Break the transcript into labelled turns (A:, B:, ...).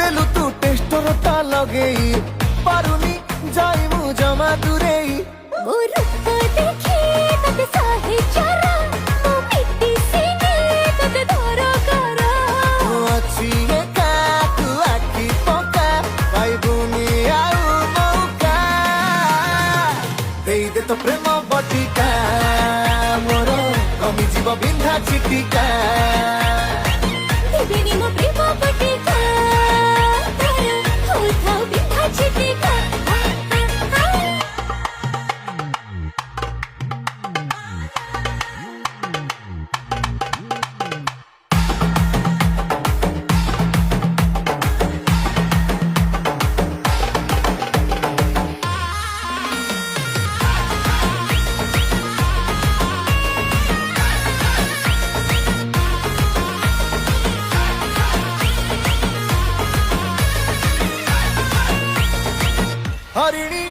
A: देलु तू टेस्टर ता लगेई पारुनी जाई मु जमा दूरेई
B: मो रूप देखी तते साहे चारा मो मिट्टी सीने तते धरा करा
A: अच्छी एका तू आखी पका भाई बुनी आउ मौका देई दे तो प्रेम बटिका मोर कमी जीव बिंधा चिटिका
B: देबेनी मो प्रेम बटिका तारा होठाउ बिंधा चिटिका
A: हरिणी।